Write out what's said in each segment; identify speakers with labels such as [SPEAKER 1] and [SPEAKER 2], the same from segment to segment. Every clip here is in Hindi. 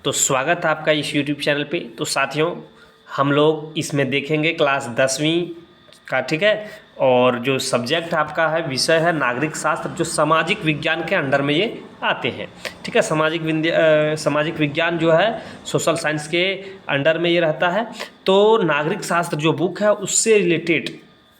[SPEAKER 1] तो स्वागत है आपका इस यूट्यूब चैनल पे। तो साथियों, हम लोग इसमें देखेंगे क्लास 10वीं का, ठीक है। और जो सब्जेक्ट आपका है, विषय है नागरिक शास्त्र, जो सामाजिक विज्ञान के अंडर में ये आते हैं, ठीक है। सामाजिक विज्ञान जो है सोशल साइंस के अंडर में ये रहता है। तो नागरिक शास्त्र जो बुक है उससे रिलेटेड,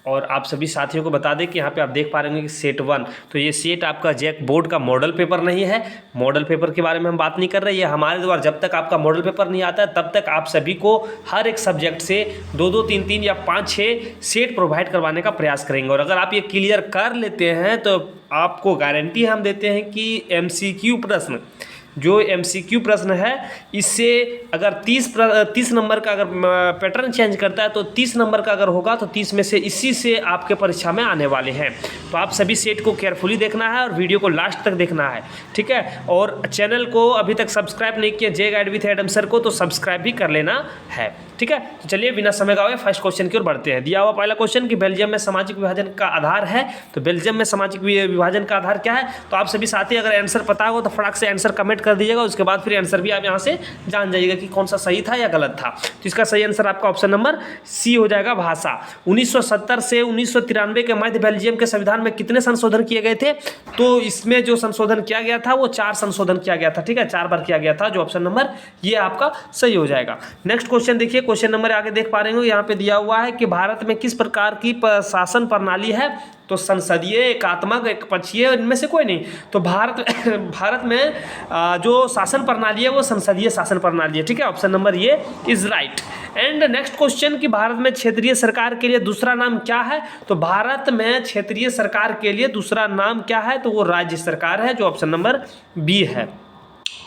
[SPEAKER 1] और आप सभी साथियों को बता दें कि यहाँ पे आप देख पा रहे होंगे कि सेट 1, तो ये सेट आपका जैक बोर्ड का मॉडल पेपर नहीं है। मॉडल पेपर के बारे में हम बात नहीं कर रहे, ये हमारे द्वारा जब तक आपका मॉडल पेपर नहीं आता है तब तक आप सभी को हर एक सब्जेक्ट से 2-2, 3-3 या 5-6 सेट प्रोवाइड करवाने का प्रयास करेंगे। और अगर आप ये क्लियर कर लेते हैं तो आपको गारंटी हम देते हैं कि MCQ प्रश्न, जो MCQ प्रश्न है, इससे अगर 30 नंबर का अगर पैटर्न चेंज करता है तो 30 नंबर का अगर होगा तो 30 में से इसी से आपके परीक्षा में आने वाले हैं। तो आप सभी सेट को केयरफुली देखना है और वीडियो को लास्ट तक देखना है, ठीक है। और चैनल को अभी तक सब्सक्राइब नहीं किया जे गाइड विथ एडम सर को, तो सब्सक्राइब भी कर लेना है, ठीक है। तो चलिए बिना समय गवाए फर्स्ट क्वेश्चन की ओर बढ़ते हैं। दिया हुआ पहला क्वेश्चन कि बेल्जियम में सामाजिक विभाजन का आधार है। तो बेल्जियम में सामाजिक विभाजन का आधार क्या है? तो आप सभी साथी अगर आंसर पता हो तो फटाक से आंसर कमेंट कर दीजिएगा। उसके बाद फिर आंसर भी आप यहाँ से जान जाइएगा कि कौन सा सही था या गलत था। तो इसका सही आंसर आपका ऑप्शन नंबर सी हो जाएगा, भाषा। 1970 से 1993 के मध्य बेल्जियम के संविधान में कितने संशोधन किए गए थे? तो इसमें जो संशोधन किया गया था वो 4 संशोधन किया गया था, ठीक है, 4 बार किया गया था, जो ऑप्शन नंबर ये आपका सही हो जाएगा। नेक्स्ट क्वेश्चन देखिए, क्वेश्चन नंबर आगे देख पा रहे हो, यहाँ पे दिया हुआ है कि भारत में किस प्रकार की शासन प्रणाली है? तो संसदीय, एकात्मक, एकपक्षीय, इनमें से कोई नहीं। तो भारत में जो शासन प्रणाली है वो संसदीय शासन प्रणाली है, ठीक है। ऑप्शन नंबर ये is right. And next question कि भारत में क्षेत्रीय सरकार के लिए दूसरा नाम क्या है? तो भारत में क्षेत्रीय सरकार के लिए दूसरा नाम क्या है? तो वो राज्य सरकार है, जो ऑप्शन नंबर बी है,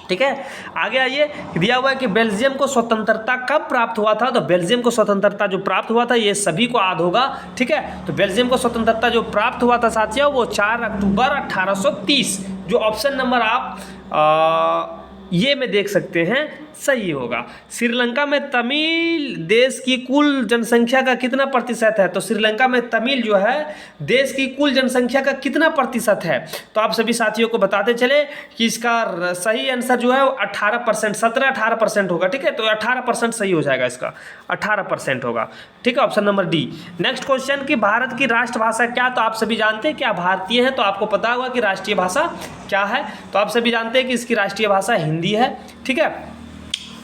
[SPEAKER 1] ठीक है। आगे आइए, दिया हुआ है कि बेल्जियम को स्वतंत्रता कब प्राप्त हुआ था? तो बेल्जियम को स्वतंत्रता जो प्राप्त हुआ था ये सभी को याद होगा, ठीक है। तो बेल्जियम को स्वतंत्रता जो प्राप्त हुआ था साथियों वो 4 अक्टूबर 1830, जो ऑप्शन नंबर आप ये में देख सकते हैं सही होगा। श्रीलंका में तमिल देश की कुल जनसंख्या का कितना प्रतिशत है? तो श्रीलंका में तमिल जो है देश की कुल जनसंख्या का कितना प्रतिशत है? तो आप सभी साथियों को बताते चले कि इसका सही आंसर जो है 18%, 17-18% होगा, ठीक है। तो 18% सही हो जाएगा, इसका 18% होगा, ठीक है, option number D. Next question कि भारत की राष्ट्रभाषा क्या? तो आप सभी जानते हैं क्या भारतीय हैं, तो आपको पता होगा कि राष्ट्रीय भाषा क्या है। तो आप सभी जानते हैं कि इसकी राष्ट्रीय भाषा हिंदी है, ठीक है।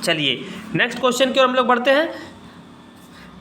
[SPEAKER 1] चलिए नेक्स्ट क्वेश्चन की ओर हम लोग बढ़ते हैं।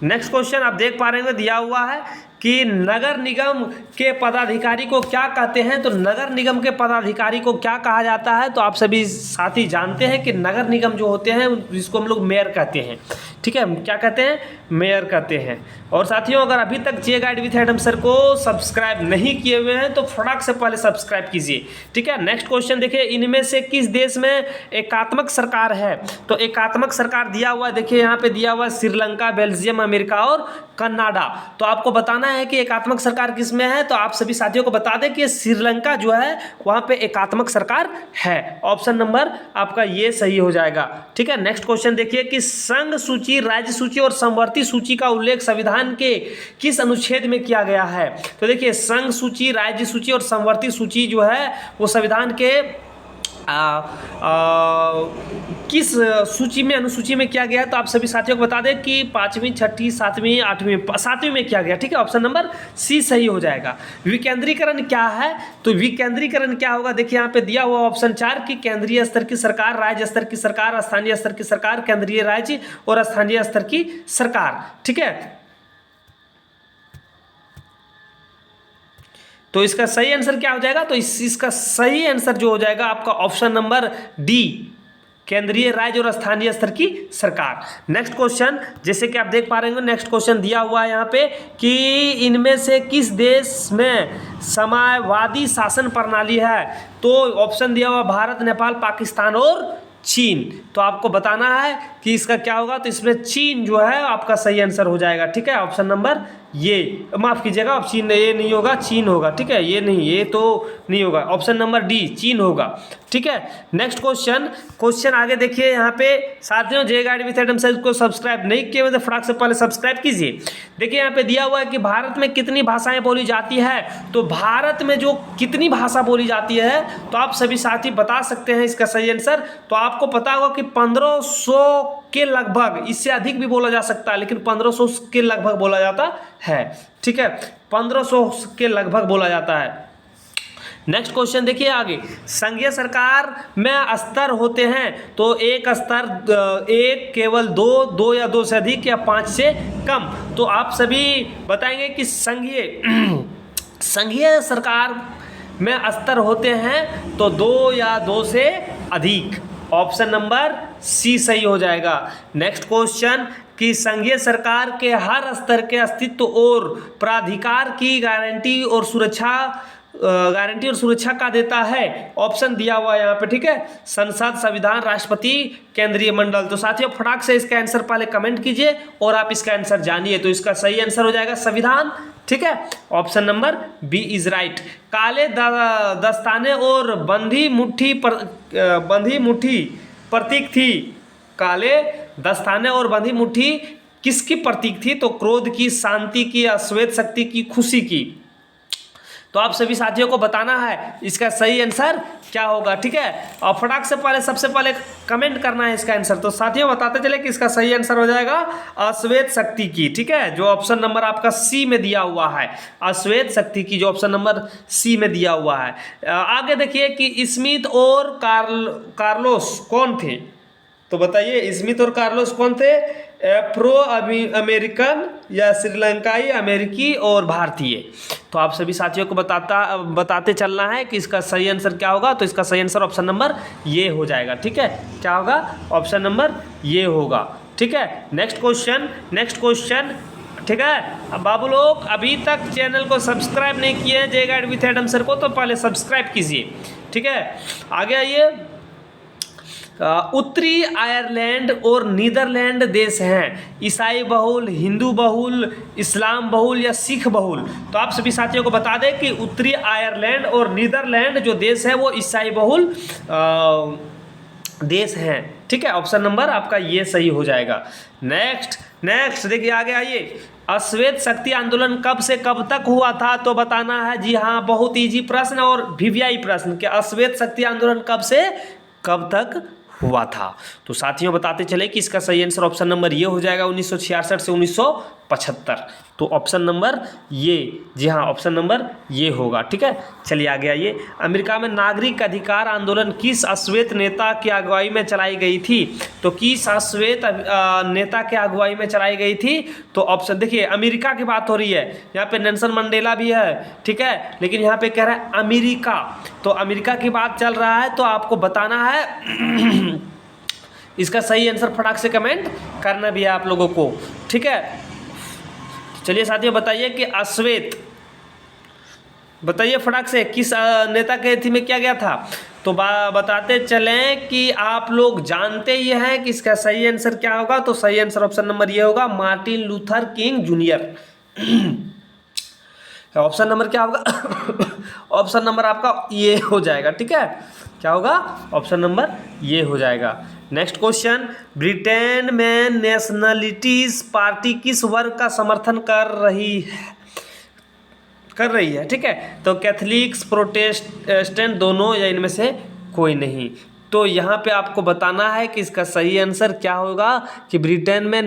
[SPEAKER 1] नेक्स्ट क्वेश्चन आप देख पा रहे हैं, दिया हुआ है कि नगर निगम के पदाधिकारी को क्या कहते हैं? तो नगर निगम के पदाधिकारी को क्या कहा जाता है? तो आप सभी साथी जानते हैं कि नगर निगम जो होते हैं जिसको हम लोग मेयर कहते हैं, ठीक है, क्या कहते हैं? मेयर कहते हैं। और साथियों अगर अभी तक जे गाइड विथ एडम सर को सब्सक्राइब नहीं किए हुए हैं तो फटाक से पहले सब्सक्राइब कीजिए, ठीक है। नेक्स्ट क्वेश्चन देखिए, इनमें से किस देश में एकात्मक सरकार है? तो एकात्मक सरकार दिया हुआ है, देखिए यहाँ पे दिया हुआ है श्रीलंका, बेल्जियम, अमेरिका और कनाडा। तो आपको बताना है कि एकात्मक सरकार किस में है। तो आप सभी साथियों को बता दें कि श्रीलंका जो है वहाँ पे एकात्मक सरकार है, ऑप्शन नंबर आपका ये सही हो जाएगा, ठीक है। नेक्स्ट क्वेश्चन देखिए कि संघ सूची, राज्य सूची और समवर्ती सूची का उल्लेख संविधान के किस अनुच्छेद में किया गया है? तो देखिए संघ सूची, राज्य सूची और समवर्ती सूची जो है वो संविधान के किस सूची में, अनुसूची में किया गया है? तो आप सभी साथियों को बता दें कि 5वीं, 6ठी, 7वीं, 8वीं, 7वीं में किया गया, ठीक है, ऑप्शन नंबर सी सही हो जाएगा। विकेंद्रीकरण क्या है? तो विकेंद्रीकरण क्या होगा? देखिए यहाँ पे दिया हुआ ऑप्शन 4 कि केंद्रीय स्तर की सरकार, राज्य स्तर की सरकार, स्थानीय स्तर की सरकार, केंद्रीय राज्य और स्थानीय स्तर की सरकार, ठीक है। तो इसका सही आंसर क्या हो जाएगा? तो इसका सही आंसर जो हो जाएगा आपका ऑप्शन नंबर डी, केंद्रीय राज्य और स्थानीय स्तर की सरकार। नेक्स्ट क्वेश्चन, जैसे कि आप देख पा रहे हैं, नेक्स्ट क्वेश्चन दिया हुआ है यहाँ पे कि इनमें से किस देश में समाजवादी शासन प्रणाली है? तो ऑप्शन दिया हुआ भारत, नेपाल, पाकिस्तान और चीन। तो आपको बताना है कि इसका क्या होगा। तो इसमें चीन जो है आपका सही आंसर हो जाएगा, ठीक है, ऑप्शन नंबर ये, माफ़ कीजिएगा, अब चीन, ये नहीं होगा, चीन होगा, ठीक है, ये नहीं, ये तो नहीं होगा, ऑप्शन नंबर डी चीन होगा, ठीक है। नेक्स्ट क्वेश्चन आगे देखिए यहाँ पे साथियों, जे गाइड विथ एडम सर को सब्सक्राइब नहीं किए तो फटाक से पहले सब्सक्राइब कीजिए। देखिए यहाँ पे दिया हुआ है कि भारत में कितनी भाषाएं बोली जाती है, तो भारत में जो कितनी भाषा बोली जाती है तो आप सभी साथी बता सकते हैं इसका सही आंसर। तो आपको पता होगा कि 1500 के लगभग, इससे अधिक भी बोला जा सकता है लेकिन 1500 के लगभग बोला जाता है, ठीक है, 1500 के लगभग बोला जाता है। नेक्स्ट क्वेश्चन देखिए आगे, संघीय सरकार में स्तर होते हैं तो एक स्तर, एक, केवल दो, दो या दो से अधिक, या 5 से कम। तो आप सभी बताएंगे कि संघीय सरकार में स्तर होते हैं तो 2 या 2 से अधिक, ऑप्शन नंबर सी सही हो जाएगा। नेक्स्ट क्वेश्चन कि संघीय सरकार के हर स्तर के अस्तित्व और प्राधिकार की गारंटी और सुरक्षा का देता है, ऑप्शन दिया हुआ है यहाँ पे, ठीक है, संसद, संविधान, राष्ट्रपति, केंद्रीय मंडल। तो साथियों फटाक से इसका आंसर पहले कमेंट कीजिए और आप इसका आंसर जानिए। तो इसका सही आंसर हो जाएगा संविधान, ठीक है, option number B is right. काले दस्ताने और बंधी मुट्ठी प्रतीक थी, काले दस्ताने और बंधी मुट्ठी किसकी प्रतीक थी, तो क्रोध की, शांति की, श्वेत शक्ति की, खुशी की। तो आप सभी साथियों को बताना है इसका सही आंसर क्या होगा, ठीक है, और फटाक से पहले सबसे पहले कमेंट करना है इसका आंसर। तो साथियों बताते चले कि इसका सही आंसर हो जाएगा अश्वेत शक्ति की, ठीक है, जो ऑप्शन नंबर आपका सी में दिया हुआ है, अश्वेत शक्ति की, जो ऑप्शन नंबर सी में दिया हुआ है। आगे देखिए कि स्मिथ और कार्लोस कौन थे, तो बताइए स्मिथ और कार्लोस कौन थे, अफ्रो अमेरिकन या श्रीलंकाई, अमेरिकी और भारतीय। तो आप सभी साथियों को बताते चलना है कि इसका सही आंसर क्या होगा। तो इसका सही आंसर ऑप्शन नंबर ये हो जाएगा, ठीक है, क्या होगा, ऑप्शन नंबर ये होगा, ठीक है। नेक्स्ट क्वेश्चन, ठीक है। अब बाबू लोग अभी तक चैनल को सब्सक्राइब नहीं किए हैं जे गाइड विथ एडम सर को, तो पहले सब्सक्राइब कीजिए, ठीक है। आगे आइए, उत्तरी आयरलैंड और नीदरलैंड देश हैं, ईसाई बहुल, हिंदू बहुल, इस्लाम बहुल या सिख बहुल। तो आप सभी साथियों को बता दें कि उत्तरी आयरलैंड और नीदरलैंड जो देश है वो ईसाई बहुल देश हैं, ठीक है, ऑप्शन नंबर आपका ये सही हो जाएगा। नेक्स्ट देखिए आगे आइए, अश्वेत शक्ति आंदोलन कब से कब तक हुआ था, तो बताना है। जी हाँ, बहुत इजी प्रश्न और वीवीआई प्रश्न कि अश्वेत शक्ति आंदोलन कब से कब तक हुआ था। तो साथियों बताते चले कि इसका सही आंसर ऑप्शन नंबर ये हो जाएगा 1966 से 1975। तो ऑप्शन नंबर ये, जी हाँ, ऑप्शन नंबर ये होगा, ठीक है। चलिए आगे आइए, अमेरिका में नागरिक अधिकार आंदोलन किस अश्वेत नेता की अगुवाई में चलाई गई थी, तो किस अश्वेत नेता के अगुवाई में चलाई गई थी, तो ऑप्शन देखिए, अमेरिका की बात हो रही है, यहाँ पे नेल्सन मंडेला भी है, ठीक है, लेकिन यहाँ पे कह रहा है अमेरिका, तो अमेरिका की बात चल रहा है, तो आपको बताना है इसका सही आंसर फटाक से कमेंट करना भी है आप लोगों को, ठीक है। चलिए साथियों बताइए कि अश्वेत, बताइए फटाक से किस नेता के थी में किया गया था। तो बताते चलें कि आप लोग जानते ही हैं कि इसका सही आंसर क्या होगा। तो सही आंसर ऑप्शन नंबर ये होगा, Martin Luther king junior. Option number क्या होगा ऑप्शन नंबर आपका ये हो जाएगा, ठीक है, क्या होगा, ऑप्शन नंबर ये हो जाएगा। नेक्स्ट क्वेश्चन, ब्रिटेन में नेशनलिटीज पार्टी किस वर्ग का समर्थन कर रही है, ठीक है, तो कैथलिक्स, प्रोटेस्टेंट दोनों या इनमें से कोई नहीं। तो यहाँ पे आपको बताना है कि इसका सही आंसर क्या होगा कि ब्रिटेन में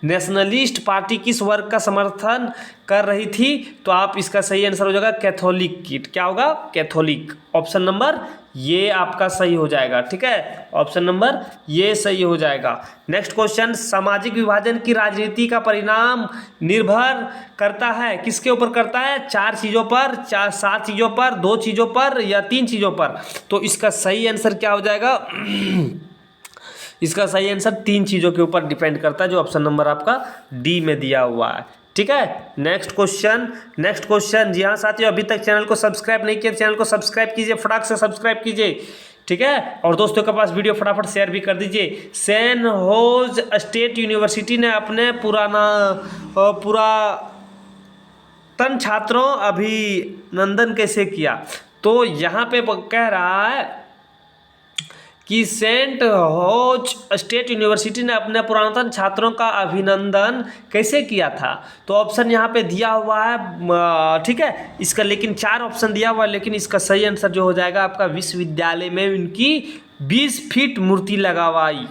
[SPEAKER 1] नेशनलिस्ट पार्टी किस वर्ग का समर्थन कर रही थी। तो आप इसका सही आंसर हो जाएगा कैथोलिक की, क्या होगा, कैथोलिक, ऑप्शन नंबर ये आपका सही हो जाएगा, ठीक है, ऑप्शन नंबर ये सही हो जाएगा। नेक्स्ट क्वेश्चन, सामाजिक विभाजन की राजनीति का परिणाम निर्भर करता है, किसके ऊपर करता है, 4 चीज़ों पर, 7 चीज़ों पर, 2 चीज़ों पर या 3 चीज़ों पर। तो इसका सही आंसर क्या हो जाएगा इसका सही आंसर 3 चीज़ों के ऊपर डिपेंड करता है, जो ऑप्शन नंबर आपका डी में दिया हुआ है, ठीक है। नेक्स्ट क्वेश्चन जी हाँ साथियों, अभी तक चैनल को सब्सक्राइब नहीं किया, चैनल को सब्सक्राइब कीजिए, फटाक से सब्सक्राइब कीजिए, ठीक है। और दोस्तों के पास वीडियो फटाफट शेयर भी कर दीजिए। सैन होज स्टेट यूनिवर्सिटी ने अपने पुरातन छात्रों अभिनंदन कैसे किया? तो यहाँ पे कह रहा है कि सेंट होज स्टेट यूनिवर्सिटी ने अपने पुरातन छात्रों का अभिनंदन कैसे किया था? तो ऑप्शन यहाँ पे दिया हुआ है, ठीक है। इसका लेकिन 4 ऑप्शन दिया हुआ है, लेकिन इसका सही आंसर जो हो जाएगा आपका विश्वविद्यालय में उनकी 20 फीट मूर्ति लगवाई,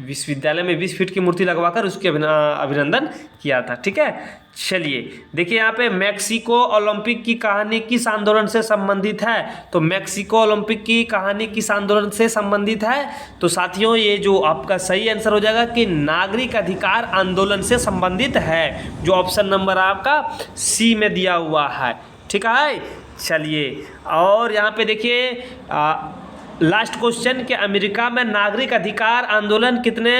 [SPEAKER 1] विश्वविद्यालय में 20 फीट की मूर्ति लगवाकर उसके अभिनंदन किया था, ठीक है। चलिए देखिए यहाँ पे मैक्सिको ओलंपिक की कहानी किस आंदोलन से संबंधित है? तो मैक्सिको ओलंपिक की कहानी किस आंदोलन से संबंधित है? तो साथियों ये जो आपका सही आंसर हो जाएगा कि नागरिक अधिकार आंदोलन से संबंधित है, जो ऑप्शन नंबर आपका सी में दिया हुआ है, ठीक है। चलिए और यहाँ पे देखिए लास्ट क्वेश्चन कि अमेरिका में नागरिक अधिकार आंदोलन कितने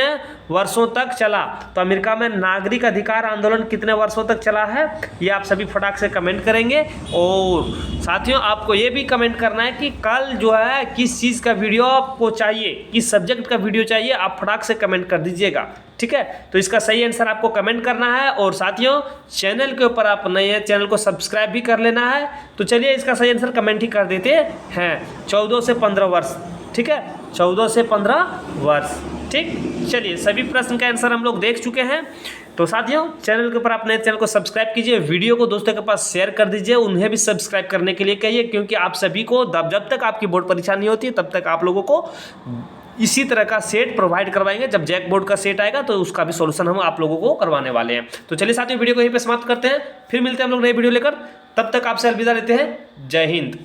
[SPEAKER 1] वर्षों तक चला? तो अमेरिका में नागरिक अधिकार आंदोलन कितने वर्षों तक चला है, ये आप सभी फटाक से कमेंट करेंगे। और साथियों आपको ये भी कमेंट करना है कि कल जो है किस चीज़ का वीडियो आपको चाहिए, किस सब्जेक्ट का वीडियो चाहिए, आप फटाक से कमेंट कर दीजिएगा, ठीक है। तो इसका सही आंसर आपको कमेंट करना है। और साथियों चैनल के ऊपर आप नए हैं, चैनल को सब्सक्राइब भी कर लेना है। तो चलिए इसका सही आंसर कमेंट ही कर देते हैं, 14 से 15 वर्ष, ठीक है, 14 से 15 वर्ष, ठीक। चलिए सभी प्रश्न का आंसर हम लोग देख चुके हैं। तो साथियों चैनल के ऊपर आप नए चैनल को सब्सक्राइब कीजिए, वीडियो को दोस्तों के पास शेयर कर दीजिए, उन्हें भी सब्सक्राइब करने के लिए कहिए, क्योंकि आप सभी को जब तक आपकी बोर्ड परीक्षा नहीं होती तब तक आप लोगों को इसी तरह का सेट प्रोवाइड करवाएंगे। जब जैक बोर्ड का सेट आएगा तो उसका भी सॉल्यूशन हम आप लोगों को करवाने वाले हैं। तो चलिए साथियों वीडियो को यहीं पे समाप्त करते हैं, फिर मिलते हैं हम लोग नई वीडियो लेकर, तब तक आपसे अलविदा लेते हैं। जय हिंद।